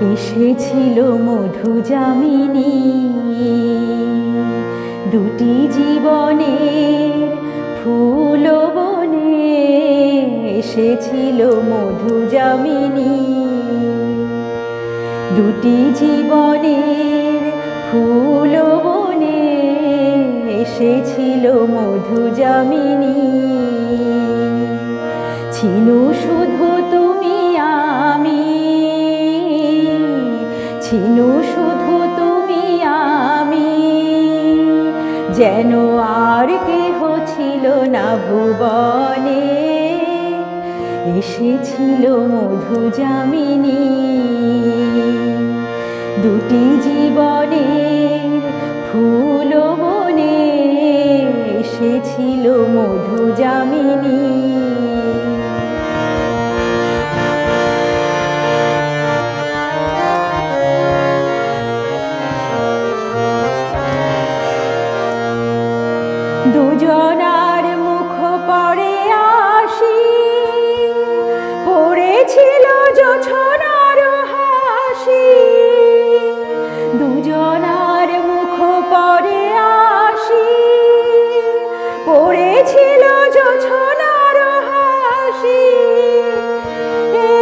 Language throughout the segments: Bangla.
এসেছিল মধু যামিনী, দুটি জীবনের ফুল বনে এসেছিল মধু যামিনী, দুটি জীবনের ফুল বনে এসেছিল মধু যামিনী। ছিনু শুধু তুমি আমি, ছিনু শুধু তুমি আমি, যেন আর কেহ ছিল না ভুবনে। এসেছিল মধু যামিনী, দুটি জীবনের ফুল বনে এসেছিল মধু যামিনী। দুজনার মুখ পড়ে আসি, পড়েছিল জোছনার হাসি। দুজনার মুখ পড়ে আসি, পড়েছিল জোছনার হাসি।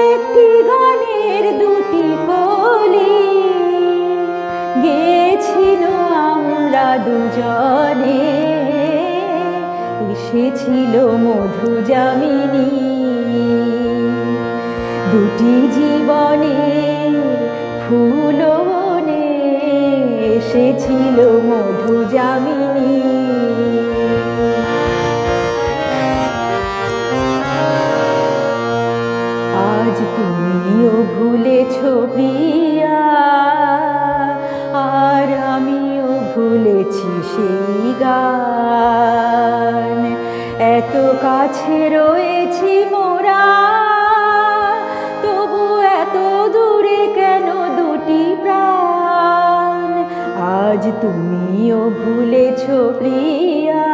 একটি গানের দুটি কলি গেয়েছিল আমরা দুজনে। এসেছিল মধু যামিনী, দুটি জীবনের ফুল বনে এসেছিল মধু যামিনী। আজ তুমিও ভুলেছ প্রিয়া, আর আমিও ভুলেছি সেই গান। এত কাছে রয়েছি মোরা, তবু এত দূরে কেন দুটি প্রাণ। আজ তুমিও ভুলেছ প্রিয়া,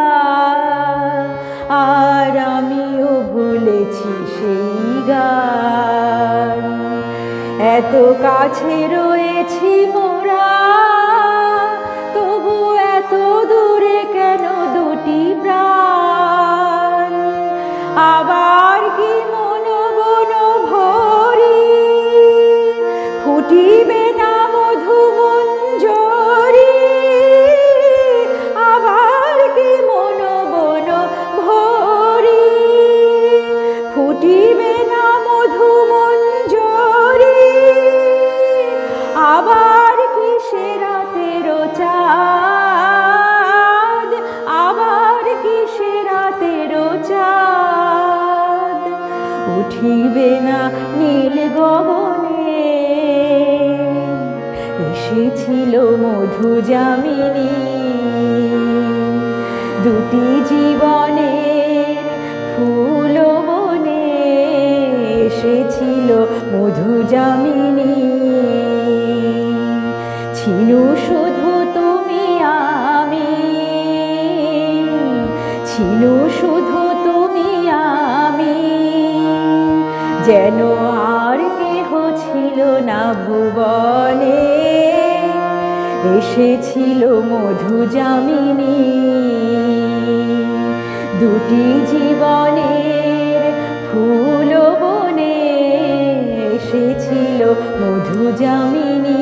আর আমিও ভুলেছি সেই গান। এত কাছে রয়েছি মোরা, তবু এত দূরে কেন দুটি প্রাণ। আবার কি মন বন ভরি ফুটিবে না মধু মঞ্জরি। আবার কি মন বন ভরি ফুটিবে না মধু মঞ্জরি। আবার কি সে রাতের চাঁদ, আবার কি সে রাতের চাঁদ উঠিবে না নীল গগনে। এসেছিল মধু যামিনী, দুটি জীবনের ফুল বনে এসেছিল মধু যামিনী। ছিনু শুধু তুমি আমি, ছিনু শুধু তুমি আমি, যেন আর কেহ ছিল না ভুবনে। এসেছিল মধু যামিনী, দুটি জীবনের ফুল বনে এসেছিল মধু যামিনী।